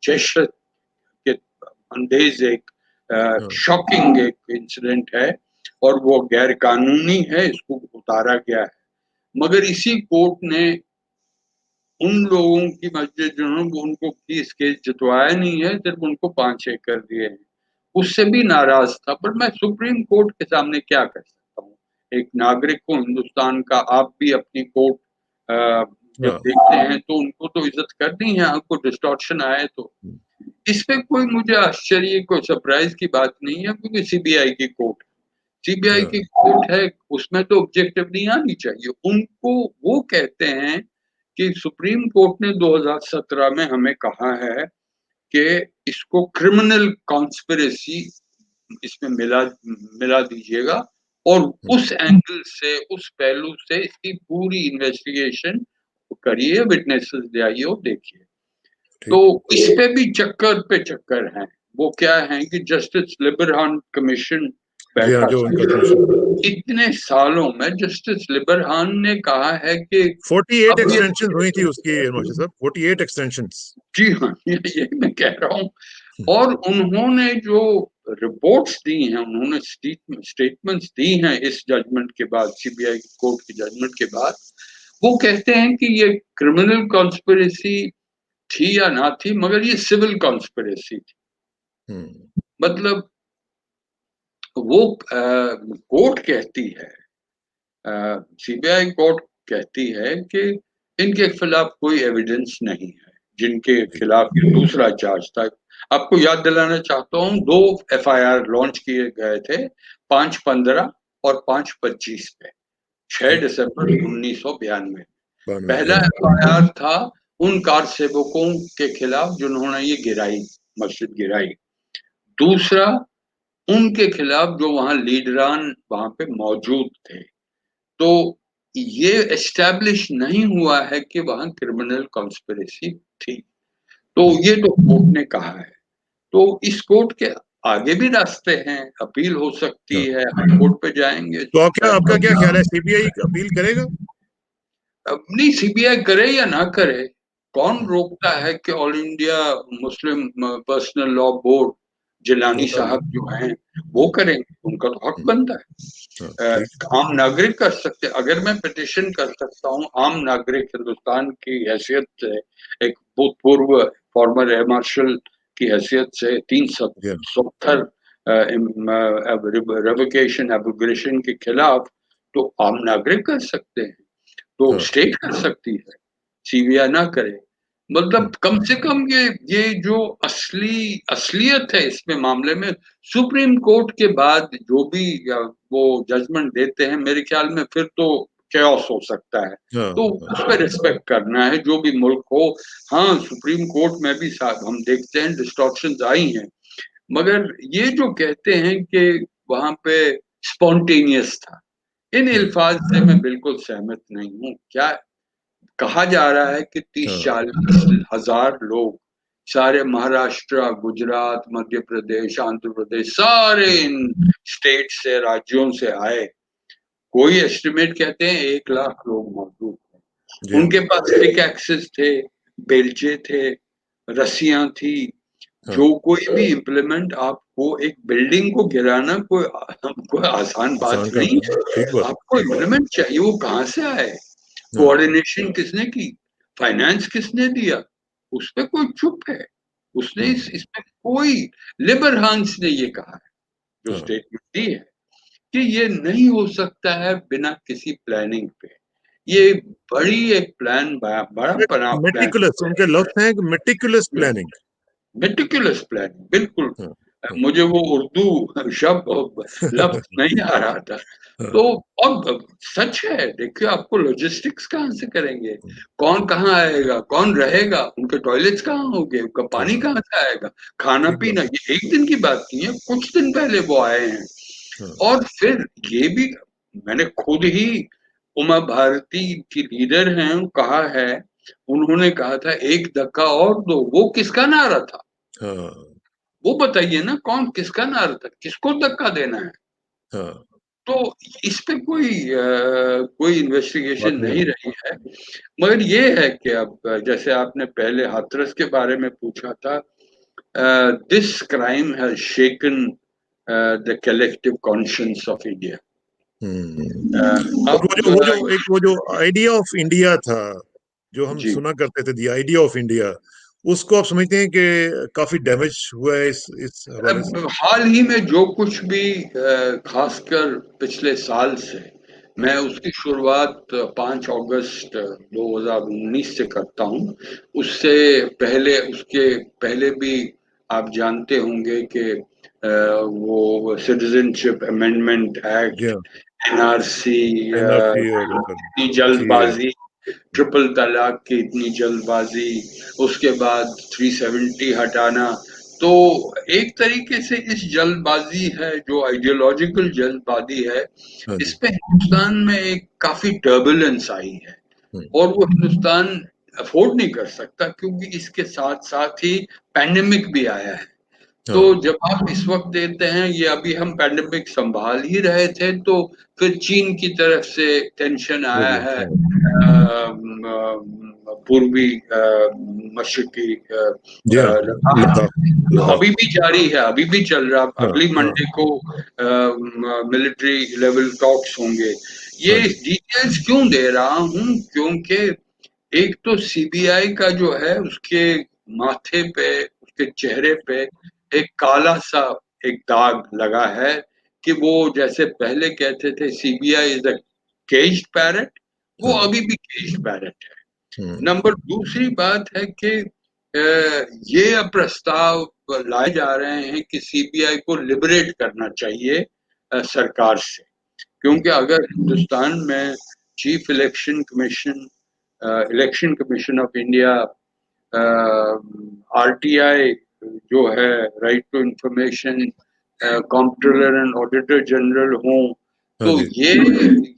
S2: जैश के अंदेज एक
S1: हाँ।
S2: शॉकिंग एक इंसिडेंट है, और वो गैर कानूनी है, इसको उतारा गया है। मगर इसी कोर्ट ने उन लोगों की मस्जिद जिन्होंने उनको इस केस जितवाया नहीं है, सिर्फ उनको 5 एकड़ दिए हैं, उससे भी नाराज था। पर मैं सुप्रीम कोर्ट के सामने क्या कर सकता हूँ? एक नागरिक को हिंदुस्तान का, आप भी अपनी कोर्ट जब
S1: हाँ।
S2: देखते हैं तो उनको तो इज्जत करनी है, आपको डिस्टॉर्शन आए तो।
S1: हम्म,
S2: इसमें कोई मुझे आश्चर्य, कोई सरप्राइज की बात नहीं है, क्योंकि सीबीआई की कोर्ट, सीबीआई
S1: हाँ।
S2: की कोर्ट है, उसमें तो ऑब्जेक्टिव नहीं आनी चाहिए उनको। वो कहते हैं कि सुप्रीम कोर्ट ने 2017 में हमें कहा है कि इसको क्रिमिनल कॉन्स्पिरेसी इसमें मिला मिला दीजिएगा, और
S1: हम्म,
S2: उस एंगल से, उस पहलू से इसकी पूरी इन्वेस्टिगेशन करिए, विटनेसेस ले आइए और देखिए। तो
S1: ठीक।
S2: इस पे भी चक्कर पे चक्कर हैं। वो क्या है कि जस्टिस लिबरहान कमीशन
S1: जी हाँ,
S2: बैठा
S1: जो
S2: था।
S1: उनका कमीशन था।
S2: इतने सालों में जस्टिस लिबरहान ने कहा है कि
S1: 48
S2: अब ये,
S1: एक्सटेंशन हुई थी उसकी, मास्टर साहब, 48 एक्सटेंशंस।
S2: जी हाँ, ये मैं कह रहा हूँ। और उन्होंने जो रिपोर्ट्स दी हैं, उन्होंने स्टेटमेंट्स दी हैं इस जजमेंट के बाद, सीबीआई कोर्ट की जजमेंट के बाद, वो कहते हैं कि ये क्रिमिनल कॉन्स्पिरेसी थी या ना थी, मगर ये सिविल कॉन्स्पिरेसी थी।
S1: हम्म,
S2: मतलब वो कोर्ट कहती है, सीबीआई कोर्ट कहती है कि इनके खिलाफ कोई एविडेंस नहीं है, जिनके
S1: जी,
S2: खिलाफ ये दूसरा चार्ज था। आपको याद दिलाना चाहता हूँ 2 एफआईआर लॉन्च किए गए थे, 5/15 और 5/25 पे, 6
S1: ठीक,
S2: दिसंबर 1992।
S1: 92
S2: पहला
S1: या
S2: एफआईआर था उन कार सेवकों के खिलाफ जिन्होंने ये गिराई, मस्जिद गिराई। दूसरा उनके खिलाफ जो वहाँ लीडरान वहाँ पे मौजूद थे। तो ये एस्टैब्लिश नहीं हुआ है कि वहाँ क्रिमिनल कॉन्स्पिरेसी थी। तो
S1: हुँ,
S2: ये तो कोर्ट ने कहा है। तो इस कोर्ट के आगे भी रास्ते हैं, अपील हो सकती
S1: हाँ।
S2: है, हाई कोर्ट पे जाएँगे।
S1: तो आपका क्या ख्याल है, सीबीआई अपील करेगा?
S2: अब नहीं, सीबीआई करे या ना करे, कौन
S1: हुँ,
S2: रोकता है कि all India Muslim personal law board Jilani
S1: वो कर ले।
S2: साहब जो हैं वो करेंगे, उनका तो हक
S1: हुँ,
S2: बनता
S1: हाँ,
S2: है।
S1: ठीक है।
S2: आम नागरिक कर सकते, अगर मैं पिटिशन कर सकता हूँ आम नागरिक हिंदुस्तान की हैसियत से, एक भूतपूर्व फॉर्मर एयर मार्शल की हैसियत से,
S1: या
S2: 370 रेवोकेशन एब्रोगेशन के खिलाफ तो आम नागरिक कर सकते हैं। तो
S1: हाँ,
S2: स्टेट कर सकती है, सीबीआई ना करे।
S1: हुँ,
S2: मतलब कम से कम ये जो असलियत है इसमें मामले में, सुप्रीम कोर्ट के बाद जो भी वो जजमेंट देते हैं, मेरे ख्याल में फिर तो chaos हो सकता है।
S1: हाँ,
S2: तो
S1: हाँ,
S2: उस पे रिस्पेक्ट करना है जो भी मुल्क हो। हाँ, सुप्रीम कोर्ट में भी हम देखते हैं डिस्टॉर्शंस आई हैं, मगर ये जो कहते हैं कि वहाँ पे स्पॉन्टेनियस था, इन
S1: हुँ,
S2: अल्फाज से मैं बिल्कुल सहमत नहीं हूँ। क्या कहा जा रहा है कि
S1: हाँ,
S2: 30-40 हज़ार लोग सारे महाराष्ट्र, गुजरात, मध्य प्रदेश, आंध्र प्रदेश, सारे
S1: हाँ,
S2: इन स्टेट से, राज्यों से आए। कोई एस्टिमेट कहते हैं 1 लाख लोग मौजूद थे।
S1: जी हाँ,
S2: उनके पास पिकैक्सेस थे, बेलचे थे, रस्सियाँ थी,
S1: हाँ,
S2: जो कोई भी इम्प्लीमेंट, आपको एक बिल्डिंग को गिराना कोई आसान बात
S1: आसान काम
S2: नहीं
S1: नहीं
S2: है।
S1: है, ठीक बात है।
S2: आपको इम्प्लीमेंट चाहिए, वो कहाँ से आए?
S1: हाँ,
S2: कोऑर्डिनेशन किसने की? फाइनेंस किसने दिया? उसपे कोई चुप है। उसने
S1: हुँ,
S2: इसमें कोई, लिबर हंस ने ये कहा है, जो
S1: हाँ,
S2: स्टेटमेंट दी है, कि ये नहीं हो सकता है बिना किसी प्लानिंग पे।
S1: हुँ,
S2: ये बड़ी एक प्लान, बड़ा बना प्लान
S1: मेटिकुलस उनके लफ्ज़ हैं कि मेटिकुलस
S2: है।
S1: प्लानिंग।
S2: मेटिकुलस प्लानिंग, बिल्कुल।
S1: हाँ, हाँ,
S2: मुझे वो उर्दू शब्द और लफ्ज़ नहीं आ रहा था।
S1: हाँ,
S2: तो अब सच है, देखिए आपको लॉजिस्टिक्स कहाँ से करेंगे?
S1: हुँ,
S2: कौन कहाँ आएगा? कौन रहेगा? उनके टॉयलेट्स कहाँ होंगे? उनका पानी
S1: हाँ,
S2: कहाँ से आएगा?
S1: ठीक बात
S2: खाना-पीना,
S1: है।
S2: ये एक दिन की बात नहीं है, कुछ दिन पहले वो आए हैं।
S1: हाँ,
S2: और फिर ये भी मैंने खुद ही, उमा भारती की लीडर हैं, कहा है, उन्होंने कहा था 1 धक्का और दो, वो किसका नारा था?
S1: हाँ,
S2: वो बताइए ना, कौन किसका नारा था? किसको धक्का देना है?
S1: हाँ,
S2: तो इस पे कोई
S1: बात
S2: इन्वेस्टिगेशन
S1: नहीं
S2: नहीं
S1: हुई।
S2: रही है। मगर ये है कि अब जैसे आपने पहले हाथरस के बारे में पूछा था, this crime has shaken the collective conscience of India.
S1: हुँ, और
S2: अब
S1: वो जो आइडिया ऑफ इंडिया था, जो हम
S2: जी।
S1: सुना करते थे, द आइडिया ऑफ इंडिया, उसको आप समझते हैं कि काफ़ी डैमेज हुआ है इस हवाले से?
S2: अब हाल ही में जो कुछ भी खासकर पिछले साल से, मैं
S1: हाँ,
S2: उसकी शुरुआत 5 अगस्त 2019 से करता हूँ। उससे पहले, उसके पहले भी आप जानते होंगे कि वो सिटीज़नशिप अमेंडमेंट
S1: जी
S2: एक्ट,
S1: हाँ,
S2: एनआरसी,
S1: एनआरसी और
S2: इतनी
S1: सीएए।
S2: जल्दबाज़ी,
S1: हुँ,
S2: ट्रिपल तलाक की इतनी जल्दबाज़ी, उसके बाद 370 हटाना। तो एक तरीके से इस जल्दबाज़ी है, जो आइडियोलॉजिकल जल्दबाज़ी है,
S1: हाँ
S2: इस
S1: जी,
S2: पे हिंदुस्तान में एक काफ़ी टर्बुलेंस आई है।
S1: हुँ,
S2: और वो हिंदुस्तान अफ़ोर्ड नहीं कर सकता, क्योंकि इसके साथ-साथ ही पैंडेमिक भी आया है। तो
S1: हाँ,
S2: जब आप इस वक़्त देते हैं, ये अभी हम पैंडेमिक सँभाल ही रहे थे, तो फिर चीन की तरफ से टेंशन आया
S1: प्रॉब्लम
S2: है,
S1: हाँ,
S2: पूर्वी मशरक़ी
S1: जी हाँ,
S2: लद्दाख
S1: लद्दाख
S2: में। तो
S1: लद्दाख,
S2: अभी भी जारी है, अभी भी चल रहा,
S1: हाँ,
S2: अगली
S1: हाँ,
S2: मंडे को मिलिट्री लेवल टॉक्स होंगे।
S1: हाँ
S2: ये
S1: जी,
S2: डिटेल्स क्यों दे रहा हूँ? क्योंकि एक तो सीबीआई का जो है, उसके माथे पे, उसके चेहरे पे एक काला-सा एक दाग लगा है, कि वो जैसे पहले कहते थे CBI is a caged parrot, वो
S1: हाँ,
S2: अभी भी केज्ड पैरट है। नंबर दूसरी बात है कि ये अब प्रस्ताव लाए जा रहे हैं कि सीबीआई को लिबरेट करना चाहिए सरकार से, क्योंकि अगर हिंदुस्तान में chief election commission of India, RTI जो है, right to information, controller and auditor general हों,
S1: हाँ
S2: तो
S1: जी।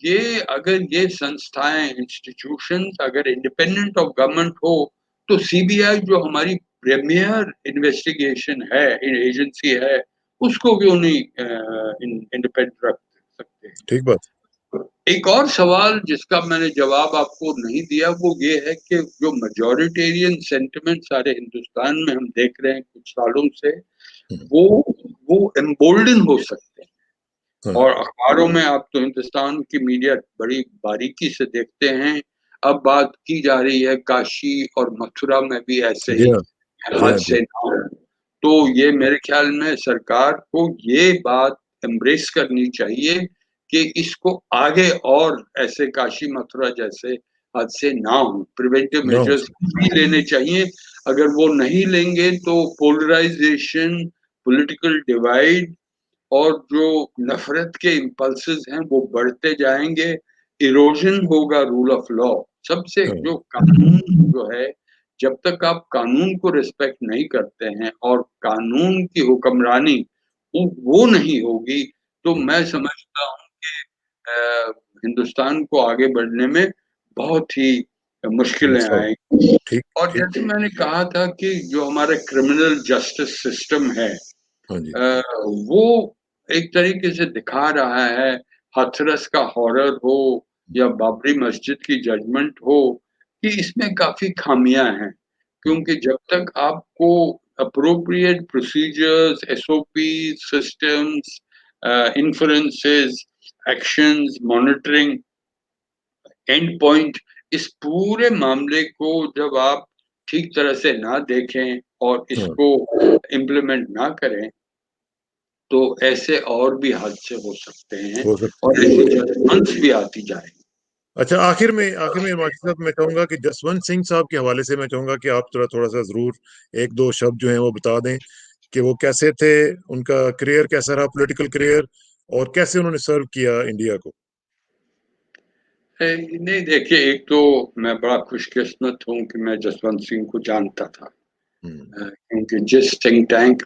S2: ये अगर ये संस्थाएं, इंस्टीट्यूशंस अगर इंडिपेंडेंट ऑफ गवर्नमेंट हो, तो सीबीआई जो हमारी प्रीमियर इन्वेस्टिगेशन है, एजेंसी है, उसको क्यों नहीं इंडिपेंडेंट रख सकते हैं।
S1: ठीक बात।
S2: एक और सवाल जिसका मैंने जवाब आपको नहीं दिया वो ये है कि जो मेजॉरिटेरियन सेंटिमेंट सारे हिंदुस्तान में हम देख रहे हैं कुछ सालों से,
S1: हम्म,
S2: वो वो एम्बोल्डन हो सकते हैं। और
S1: हाँ
S2: अखबारों में आप तो हिंदुस्तान की मीडिया बड़ी बारीकी से देखते हैं। अब बात की जा रही है काशी और मथुरा में भी ऐसे
S1: जी
S2: ही
S1: हाँ। जी हाँ जी।
S2: हादसे ना हो। तो ये मेरे ख्याल में सरकार को ये बात एम्ब्रेस करनी चाहिए कि इसको आगे और ऐसे काशी मथुरा जैसे हादसे ना हो, प्रिवेंटिव
S1: ना हो
S2: मेजर्स भी लेने चाहिए। अगर वो नहीं लेंगे तो पोलराइजेशन, पॉलिटिकल डिवाइड और जो नफरत के इम्पल्सेस हैं वो बढ़ते जाएंगे, इरोजन होगा रूल ऑफ लॉ। सबसे
S1: हाँ।
S2: जो कानून जो है, जब तक आप कानून को रिस्पेक्ट नहीं करते हैं और कानून की हुक्मरानी वो नहीं होगी, तो
S1: हम्म,
S2: मैं समझता हूँ कि अ, हिंदुस्तान को आगे बढ़ने में बहुत ही मुश्किलें
S1: समस्या हो।
S2: आएंगी।
S1: ठीक
S2: और
S1: ठीक।
S2: जैसे मैंने कहा था कि जो हमारा क्रिमिनल जस्टिस सिस्टम है,
S1: हाँ जी।
S2: वो एक तरीके से दिखा रहा है, हाथरस का हॉरर हो या बाबरी मस्जिद की जजमेंट हो, कि इसमें काफी खामियां हैं।
S1: हम्म,
S2: क्योंकि जब तक आपको appropriate procedures, SOP systems, influences, actions, monitoring, and point, इस पूरे मामले को जब आप ठीक तरह से ना देखें और
S1: हाँ
S2: इसको इम्प्लीमेंट ना करें, तो ऐसे और भी हादसे हो सकते हैं
S1: हो सकते
S2: और
S1: हैं।
S2: ऐसी जजमेंट्स भी आती जाएंगी।
S1: अच्छा, आखिर में मास्टर साहब मैं चाहूंगा कि जसवंत सिंह साहब के हवाले से मैं चाहूंगा कि आप थोड़ा थोड़ा सा जरूर एक दो शब्द जो हैं वो बता दें कि वो कैसे थे, उनका करियर कैसा रहा, पॉलिटिकल करियर, और कैसे उन्होंने सर्व किया इंडिया को।
S2: नहीं, देखिए, एक तो मैं बड़ा खुशकिस्मत हूँ कि मैं जसवंत सिंह को जानता था।
S1: हम्म,
S2: क्योंकि जिस थिंक टैंक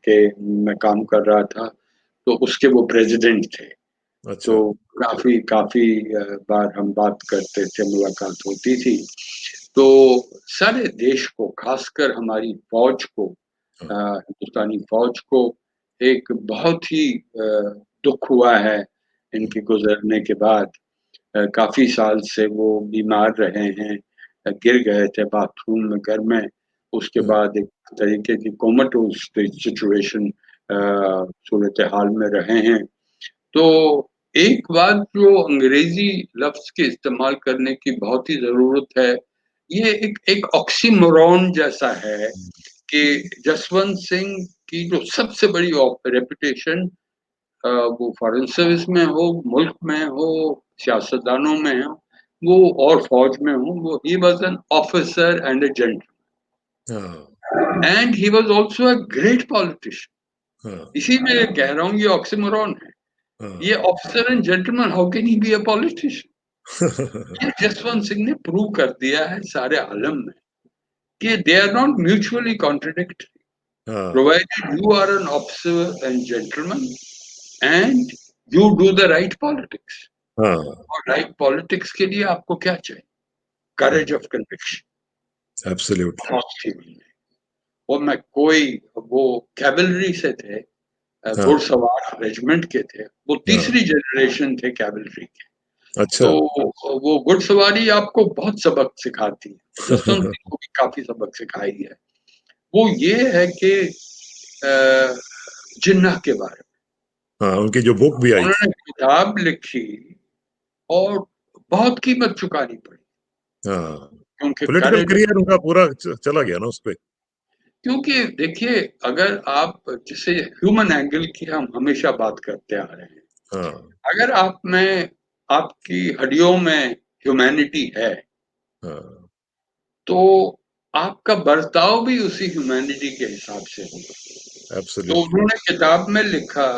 S2: के मैं काम कर रहा था, तो उसके वो प्रेसिडेंट थे। तो
S1: अच्छा।
S2: काफी काफी बार हम बात करते थे, मुलाकात होती थी। तो सारे देश को, खासकर हमारी फौज को,
S1: हाँ।
S2: हिंदुस्तानी फौज को एक बहुत ही दुख हुआ है
S1: हम्म,
S2: इनके गुजरने के बाद। काफी साल से वो बीमार रहे हैं, गिर गए थे बाथरूम में घर में। उसके
S1: हम्म,
S2: बाद एक तरीके की कोमाटोज सिचुएशन, सूरत हाल में रहे हैं। तो एक बात जो अंग्रेजी लफ्ज के इस्तेमाल करने की बहुत ही जरूरत है, ये एक ऑक्सीमोरॉन जैसा है कि जसवंत सिंह की जो सबसे बड़ी रेपुटेशन, वो फॉरेन सर्विस में हो, मुल्क में हो, सियासतदानों में हो, वो और फौज में हो, वो he was an officer and a
S1: हाँ
S2: gentleman and he was also a great politician.
S1: हाँ
S2: इसीलिए कह रहा हूँ ये ऑक्सीमोरॉन है। ये
S1: हाँ।
S2: Officer and gentleman, how can he be a politician? ये जसवंत सिंह ने प्रूव कर दिया है सारे आलम में कि they are not mutually contradictory,
S1: हाँ
S2: provided you are an officer and gentleman and you do the right politics.
S1: हाँ।
S2: और राइट पॉलिटिक्स के लिए आपको क्या चाहिए? Courage of conviction.
S1: एब्सोल्युटली।
S2: और मैं कोई, वो कैवलरी से थे,
S1: हाँ
S2: घुड़सवार रेजिमेंट के थे, वो
S1: हाँ।
S2: तीसरी जनरेशन थे कैवलरी के।
S1: अच्छा।
S2: तो वो घुड़सवारी आपको बहुत सबक सिखाती है। जसवंत सिंह को भी काफी सबक सिखाई है। वो ये है कि अ, जिन्ना के बारे
S1: हाँ, उनकी जो बुक भी
S2: में
S1: आई थी।
S2: उन्होंने किताब लिखी और बहुत कीमत चुकानी पड़ी,
S1: हाँ,
S2: क्योंकि
S1: पॉलिटिकल
S2: करेज,
S1: करियर उनका पूरा चला गया ना उस पे।
S2: क्योंकि देखिए, अगर आप, जैसे ह्यूमन एंगल की हम हमेशा बात करते आ रहे हैं,
S1: हाँ
S2: अगर आप में, आपकी हड्डियों में ह्यूमैनिटी है,
S1: हाँ,
S2: तो आपका बर्ताव भी उसी ह्यूमैनिटी के हिसाब से होगा। तो
S1: एब्सोल्युटली।
S2: उन्होंने किताब में लिखा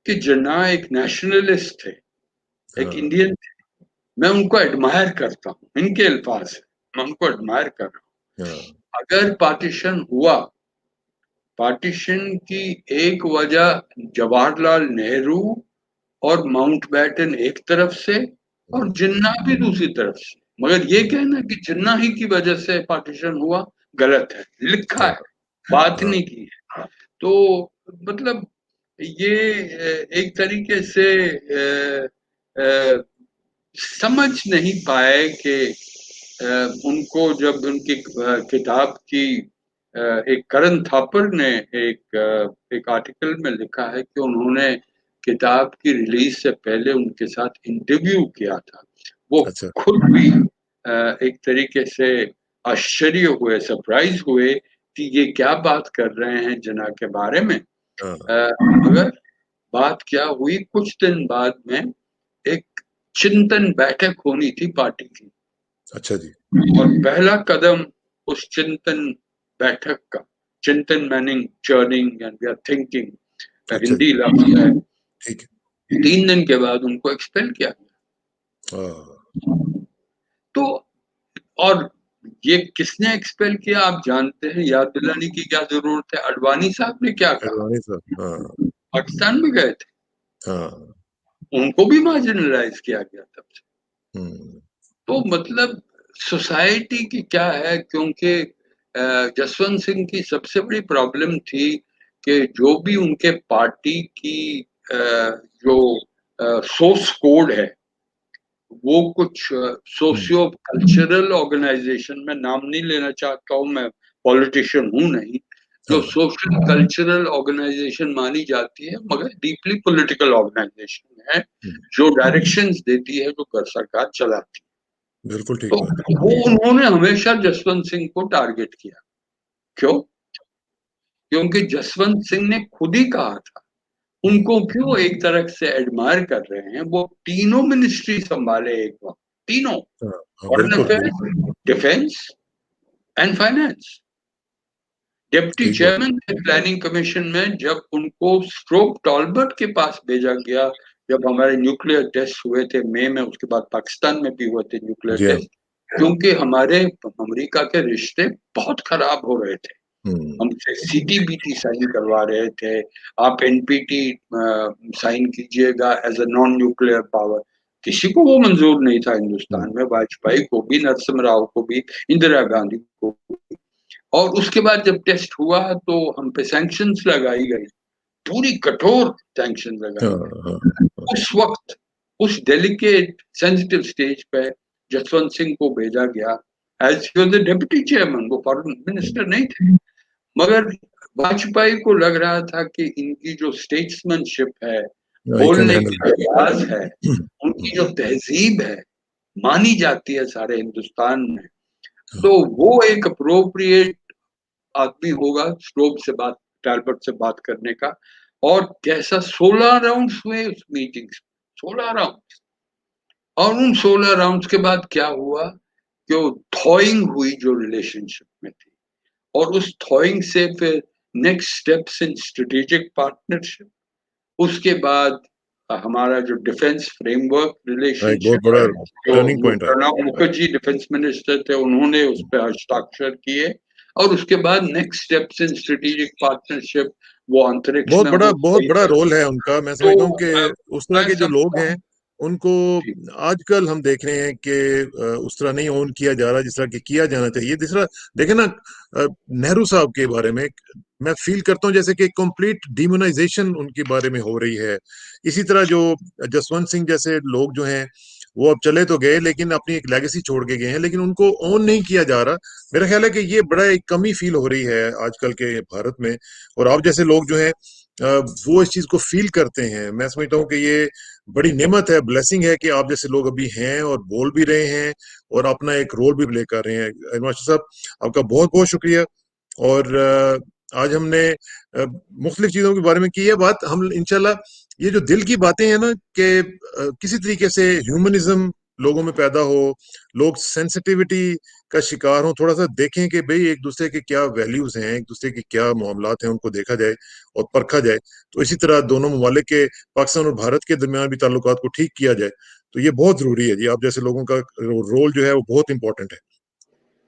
S2: कि जिन्ना एक नेशनलिस्ट थे, एक
S1: हाँ,
S2: इंडियन थे। मैं उनको एडमायर करता हूँ, इनके अल्फाज हैं, मैं उनको एडमायर कर रहा
S1: हाँ,
S2: हूँ। अगर पार्टीशन हुआ, पार्टीशन की एक वजह जवाहरलाल नेहरू और माउंटबेटन एक तरफ से और
S1: हम्म,
S2: जिन्ना भी दूसरी तरफ से। मगर ये कहना कि जिन्ना ही की वजह से पार्टीशन हुआ, गलत है। लिखा
S1: हाँ,
S2: है, बात
S1: हाँ,
S2: नहीं की है। तो मतलब ये एक तरीके से समझ नहीं पाए कि उनको जब उनकी किताब की एक करण थापर ने एक आर्टिकल में लिखा है कि उन्होंने किताब की रिलीज से पहले उनके साथ इंटरव्यू किया था। वो
S1: अच्छा,
S2: खुद भी एक तरीके से आश्चर्य हुए, सरप्राइज हुए कि ये क्या बात कर रहे हैं जिन्ना के बारे में।
S1: हाँ,
S2: मगर बात क्या हुई, कुछ दिन बाद में एक चिंतन बैठक होनी थी पार्टी की।
S1: अच्छा जी,
S2: और पहला कदम उस चिंतन बैठक का, चिंतन meaning churning and we are thinking,
S1: अच्छा जी,
S2: हिंदी लफ्ज है।
S1: ठीक
S2: 3 दिन के बाद उनको एक्सपेल किया
S1: है। हाँ,
S2: गया। तो और ये किसने एक्सपेल किया आप जानते हैं, याद दिलाने की क्या जरूरत है। अडवाणी साहब ने क्या कहा,
S1: एडवाणी साहब, हाँ,
S2: पाकिस्तान में गए थे,
S1: हाँ,
S2: उनको भी मार्जिनलाइज किया गया तब से।
S1: हम्म,
S2: तो मतलब सोसाइटी की क्या है, क्योंकि जसवंत सिंह की सबसे बड़ी प्रॉब्लम थी कि जो भी उनके पार्टी की अ, जो सोर्स कोड है, वो कुछ
S1: हम्म,
S2: सोशियो कल्चरल ऑर्गेनाइजेशन, में नाम नहीं लेना चाहता हूँ, मैं पॉलिटिशियन हूँ नहीं, जो
S1: हाँ,
S2: सोशल कल्चरल ऑर्गेनाइजेशन मानी जाती है मगर डीपली पॉलिटिकल ऑर्गेनाइजेशन है,
S1: हम्म,
S2: जो डायरेक्शंस देती है, जो सरकार चलाती है।
S1: बिल्कुल
S2: तो
S1: ठीक बात है।
S2: वो उन्होंने हमेशा जसवंत सिंह को टारगेट किया। क्यों? क्योंकि जसवंत सिंह ने खुद ही कहा था,
S1: हम्म,
S2: उनको क्यों एक तरह से एडमायर कर रहे हैं, वो तीनों मिनिस्ट्री संभाले एक वक्त, तीनों,
S1: हाँ, हाँ,
S2: फॉरेन
S1: बिल्कुल, बिल्कुल,
S2: affairs, defence and finance. Deputy
S1: ठीक बात
S2: चेयरमैन थे प्लानिंग कमीशन में, जब उनको स्ट्रोप टॉलबर्ट के पास भेजा गया, जब हमारे न्यूक्लियर टेस्ट हुए थे मई में, उसके बाद पाकिस्तान में भी हुए थे
S1: है।
S2: न्यूक्लियर
S1: जी हाँ,
S2: टेस्ट, क्योंकि हमारे अमेरिका के रिश्ते बहुत खराब हो रहे थे।
S1: हम्म,
S2: हमसे सीटीबीटी साइन करवा रहे थे, आप एनपीटी साइन कीजिएगा as a non nuclear power. किसी को वो मंजूर नहीं था
S1: हम्म,
S2: हिंदुस्तान में, वाजपेयी को भी, नरसिम्हा राव को भी, इंदिरा गांधी को भी। और उसके बाद जब टेस्ट हुआ तो हम पे सैंक्शंस लगाई गई, पूरी कठोर सैंक्शन
S1: हाँ,
S2: लगाई
S1: हाँ,
S2: गई।
S1: हाँ,
S2: उस वक्त उस डेलिकेट सेंसिटिव स्टेज पे जसवंत सिंह को भेजा गया as he was the deputy chairman, वो फॉरेन
S1: हम्म,
S2: मिनिस्टर नहीं थे। मगर वाजपेयी को लग रहा था कि इनकी जो स्टेट्समैनशिप है,
S1: आई कैन
S2: बोलने
S1: हैंडल।
S2: का अंदाज है, उनकी जो तहजीब है, मानी जाती है सारे हिंदुस्तान में, तो वो एक अप्रोप्रिएट आदमी होगा स्टोव से बात, टैलबर्ट से बात करने का। और कैसा 16 राउंड्स हुए उस मीटिंग, 16 राउंड। और उन 16 राउंड्स के बाद क्या हुआ कि वो थॉइंग हुई जो रिलेशनशिप में थी, और उस थॉइंग से फिर next steps in strategic partnership. उसके बाद हमारा जो डिफेंस फ्रेमवर्क
S1: हाँ, एक बहुत
S2: रिलेशनशिप
S1: बड़ा
S2: है,
S1: टर्निंग
S2: जो
S1: पॉइंट आया।
S2: प्रणब मुखर्जी डिफेंस मिनिस्टर थे, उन्होंने उस पर हस्ताक्षर किए। और उसके बाद next steps in strategic partnership, वो अंतरिक्ष में हो
S1: बहुत
S2: गई
S1: बड़ा
S2: है।
S1: रोल है उनका। मैं
S2: तो
S1: समझता हूँ कि उस तरह
S2: मैं
S1: के जो लोग
S2: समझता
S1: हैं
S2: हूँ
S1: उनको
S2: जी,
S1: आजकल हम देख रहे हैं कि उस तरह नहीं ऑन किया जा रहा जिस तरह कि किया जाना चाहिए। दूसरा देखे ना, नेहरू साहब के बारे में मैं फील करता हूँ जैसे कि कंप्लीट डिमोनाइजेशन उनके बारे में हो रही है। इसी तरह जो जसवंत सिंह जैसे लोग जो हैं वो अब चले तो गए लेकिन अपनी एक लेगेसी छोड़ के गए हैं, लेकिन उनको ऑन नहीं किया जा रहा। मेरा ख्याल है कि ये बड़ा एक कमी फील हो रही है आजकल के भारत में। और आप जैसे लोग जो हैं वो इस चीज को फील करते हैं। मैं समझता हूँ कि ये बड़ी नेमत है, ब्लेसिंग है कि आप जैसे लोग अभी हैं और बोल भी रहे हैं और अपना एक रोल भी प्ले कर रहे हैं। मास्टर साहब, आपका बहुत बहुत शुक्रिया। और आज हमने मुख्तलिफ चीजों के बारे में की है बात। हम इंशाल्लाह ये जो दिल की बातें हैं ना कि किसी तरीके से ह्यूमनिज्म लोगों में पैदा हो, लोग सेंसिटिविटी का शिकार हो, थोड़ा सा देखें कि भाई एक दूसरे के क्या वैल्यूज हैं, एक दूसरे के क्या मामलात हैं, उनको देखा जाए और परखा जाए। तो इसी तरह दोनों ममालिक के, पाकिस्तान और भारत के दरमियान भी ताल्लुकात को ठीक किया जाए। तो ये बहुत जरूरी है जी, आप जैसे लोगों का रोल जो है वो बहुत इंपॉर्टेंट है।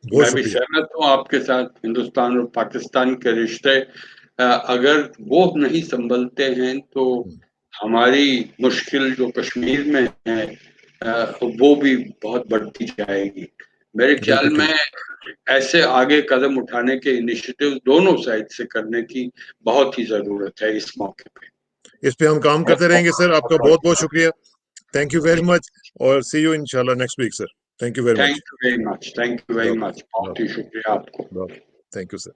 S1: बहुत
S2: मैं भी
S1: शुक्रिया।
S2: सहमत हूँ आपके साथ। हिंदुस्तान और पाकिस्तान के रिश्ते अगर वो नहीं संभलते हैं तो हमारी मुश्किल जो कश्मीर में है वो भी बहुत बढ़ती जाएगी। मेरे ख्याल
S1: बिल्कुल
S2: में
S1: ठीक।
S2: ऐसे आगे कदम उठाने के इनिशिएटिव दोनों साइड से करने की बहुत ही ज़रूरत है इस मौके पे।
S1: इस पे हम काम करते रहेंगे सर। आपका बहुत बहुत शुक्रिया। Thank you very much. और सी यू इंशाल्लाह next week sir. Thank you very
S2: thank
S1: much.
S2: You very much, thank you very much. बहुत ही शुक्रिया आपको।
S1: Thank you sir.